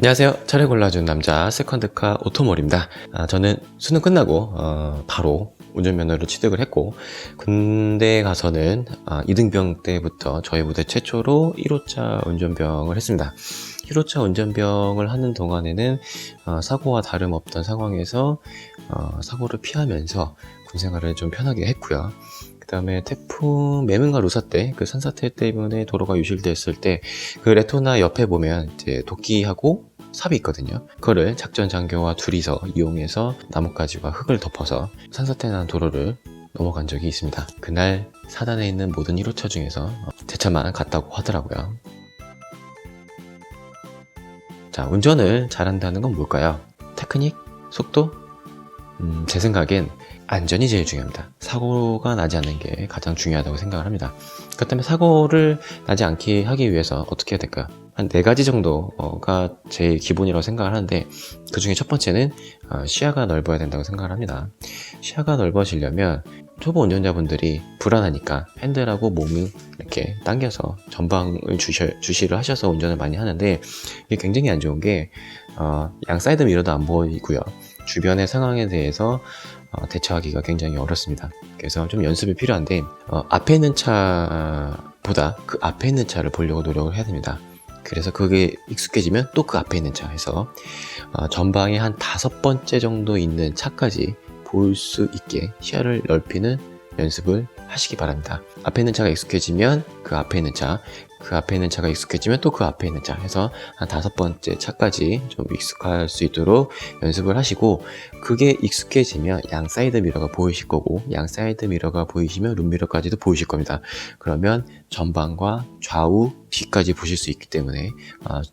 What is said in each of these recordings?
안녕하세요. 차를 골라준 남자 세컨드카 오토몰입니다. 저는 수능 끝나고 바로 운전면허를 취득을 했고, 군대 가서는 이등병 때부터 저희 부대 최초로 1호차 운전병을 했습니다. 1호차 운전병을 하는 동안에는 사고와 다름없던 상황에서 사고를 피하면서 군 생활을 좀 편하게 했고요. 그 다음에 태풍 매문과 루사 때 그 산사태 때문에 도로가 유실됐을 때 그 레토나 옆에 보면 이제 도끼하고 삽이 있거든요. 그거를 작전 장교와 둘이서 이용해서 나뭇가지와 흙을 덮어서 산사태 난 도로를 넘어간 적이 있습니다. 그날 사단에 있는 모든 1호차 중에서 제 차만 갔다고 하더라고요. 자, 운전을 잘한다는 건 뭘까요? 테크닉? 속도? 제 생각엔 안전이 제일 중요합니다. 사고가 나지 않는 게 가장 중요하다고 생각을 합니다. 그렇기 때문에 사고를 나지 않게 하기 위해서 어떻게 해야 될까요? 한 4가지 정도가 제일 기본이라고 생각을 하는데, 그 중에 첫 번째는 시야가 넓어야 된다고 생각을 합니다. 시야가 넓어지려면 초보 운전자분들이 불안하니까 핸들하고 몸을 이렇게 당겨서 전방을 주시를 하셔서 운전을 많이 하는데, 이게 굉장히 안 좋은 게 양 사이드 미러도 안 보이고요. 주변의 상황에 대해서 대처하기가 굉장히 어렵습니다. 그래서 좀 연습이 필요한데, 앞에 있는 차보다 그 앞에 있는 차를 보려고 노력을 해야 됩니다. 그래서 그게 익숙해지면 또 그 앞에 있는 차 해서 전방에 한 5번째 정도 있는 차까지 볼 수 있게 시야를 넓히는 연습을 하시기 바랍니다. 앞에 있는 차가 익숙해지면 그 앞에 있는 차, 그 앞에 있는 차가 익숙해지면 또 그 앞에 있는 차 해서 한 5번째 차까지 좀 익숙할 수 있도록 연습을 하시고, 그게 익숙해지면 양 사이드 미러가 보이실 거고, 양 사이드 미러가 보이시면 룸미러까지도 보이실 겁니다. 그러면 전방과 좌우, 뒤까지 보실 수 있기 때문에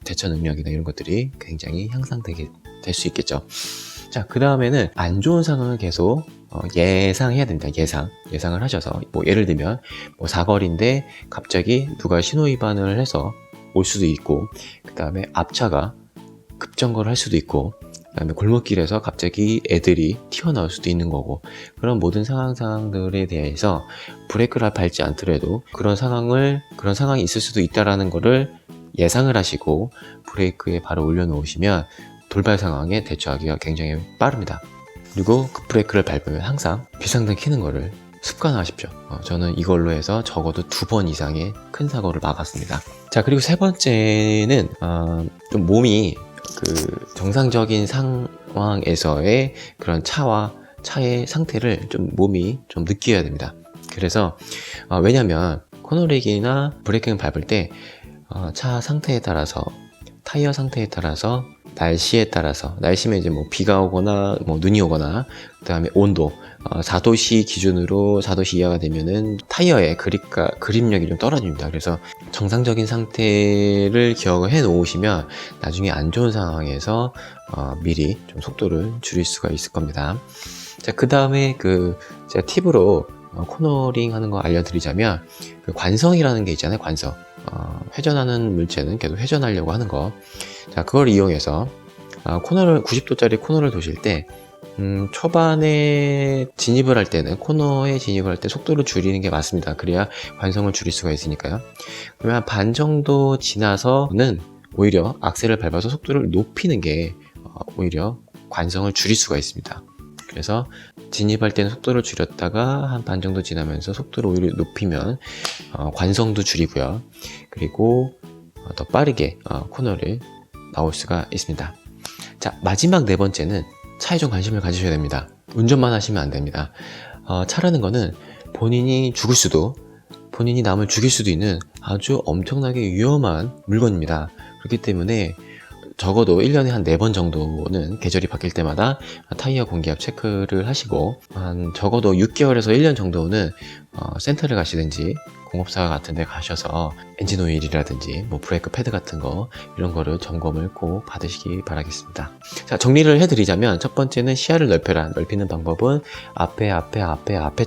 대처 능력이나 이런 것들이 굉장히 향상될 수 있겠죠. 자, 그 다음에는 안 좋은 상황을 계속 예상해야 됩니다. 예상을 하셔서, 뭐 예를 들면 사거리인데 갑자기 누가 신호위반을 해서 올 수도 있고, 그 다음에 앞차가 급정거를 할 수도 있고, 그 다음에 골목길에서 갑자기 애들이 튀어나올 수도 있는 거고, 그런 모든 상황들에 대해서 브레이크를 밟지 않더라도 그런 상황이 있을 수도 있다라는 거를 예상을 하시고 브레이크에 바로 올려놓으시면 돌발 상황에 대처하기가 굉장히 빠릅니다. 그리고 그 브레이크를 밟으면 항상 비상등 켜는 거를 습관화하십시오. 저는 이걸로 해서 적어도 2번 이상의 큰 사고를 막았습니다. 자, 그리고 세 번째는 좀 몸이 그 정상적인 상황에서의 그런 차의 상태를 좀 몸이 좀 느껴야 됩니다. 그래서 왜냐면 코너링이나 브레이킹을 밟을 때 차 상태에 따라서, 타이어 상태에 따라서, 날씨에 따라서, 날씨면 이제 뭐 비가 오거나 뭐 눈이 오거나, 그 다음에 온도, 4도씨 기준으로 4도씨 이하가 되면은 타이어의 그립력이 좀 떨어집니다. 그래서 정상적인 상태를 기억을 해 놓으시면 나중에 안 좋은 상황에서 미리 좀 속도를 줄일 수가 있을 겁니다. 자, 그 다음에 제가 팁으로 코너링 하는 거 알려드리자면, 그 관성이라는 게 있잖아요. 관성. 회전하는 물체는 계속 회전하려고 하는 거. 자, 그걸 이용해서 90도짜리 코너를 도실 때 초반에 진입을 할 때는, 코너에 진입을 할 때 속도를 줄이는 게 맞습니다. 그래야 관성을 줄일 수가 있으니까요. 그러면 반 정도 지나서는 오히려 악셀을 밟아서 속도를 높이는 게 오히려 관성을 줄일 수가 있습니다. 그래서 진입할 때는 속도를 줄였다가 한 반 정도 지나면서 속도를 오히려 높이면 관성도 줄이고요. 그리고 더 빠르게 코너를 나올 수가 있습니다. 자, 마지막 4번째는 차에 좀 관심을 가지셔야 됩니다. 운전만 하시면 안 됩니다. 차라는 거는 본인이 죽을 수도, 본인이 남을 죽일 수도 있는 아주 엄청나게 위험한 물건입니다. 그렇기 때문에 적어도 1년에 한 4번 정도는 계절이 바뀔 때마다 타이어 공기압 체크를 하시고, 한 적어도 6개월에서 1년 정도는 센터를 가시든지 공업사 같은 데 가셔서 엔진 오일이라든지 뭐 브레이크 패드 같은 거, 이런 거를 점검을 꼭 받으시기 바라겠습니다. 자, 정리를 해드리자면, 첫 번째는 시야를 넓히는 방법은 앞에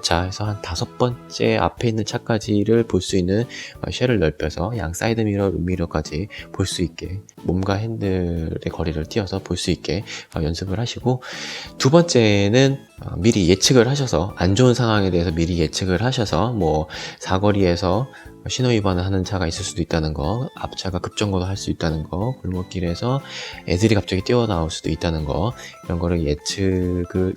차 해서 한 5번째 앞에 있는 차까지를 볼 수 있는 시야를 넓혀서 양 사이드 미러, 룸미러까지 볼 수 있게, 몸과 핸들의 거리를 띄어서 볼 수 있게 연습을 하시고, 두 번째는 미리 예측을 하셔서, 안 좋은 상황에 대해서 미리 예측을 하셔서, 뭐 사거리에서 신호 위반을 하는 차가 있을 수도 있다는 거, 앞차가 급정거도 할 수 있다는 거, 골목길에서 애들이 갑자기 뛰어나올 수도 있다는 거, 이런 거를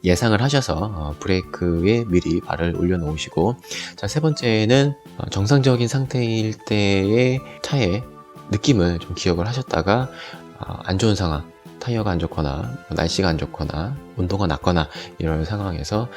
예상을 하셔서 브레이크에 미리 발을 올려놓으시고, 자, 세 번째는 정상적인 상태일 때의 차의 느낌을 좀 기억을 하셨다가 안 좋은 상황, 타이어가 안 좋거나 날씨가 안 좋거나 온도가 낮거나 이런 상황에서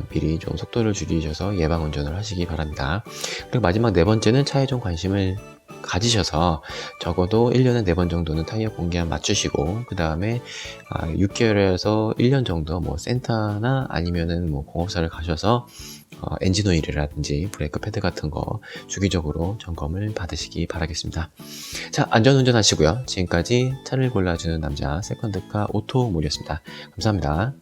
미리 좀 속도를 줄이셔서 예방 운전을 하시기 바랍니다. 그리고 마지막 네 번째는 차에 좀 관심을 가지셔서 적어도 1년에 4번 정도는 타이어 공기압 맞추시고, 그 다음에 6개월에서 1년 정도 뭐 센터나 아니면은 뭐 공업사를 가셔서 엔진 오일이라든지 브레이크 패드 같은 거 주기적으로 점검을 받으시기 바라겠습니다. 자, 안전운전 하시고요. 지금까지 차를 골라주는 남자 세컨드카 오토몰이었습니다. 감사합니다.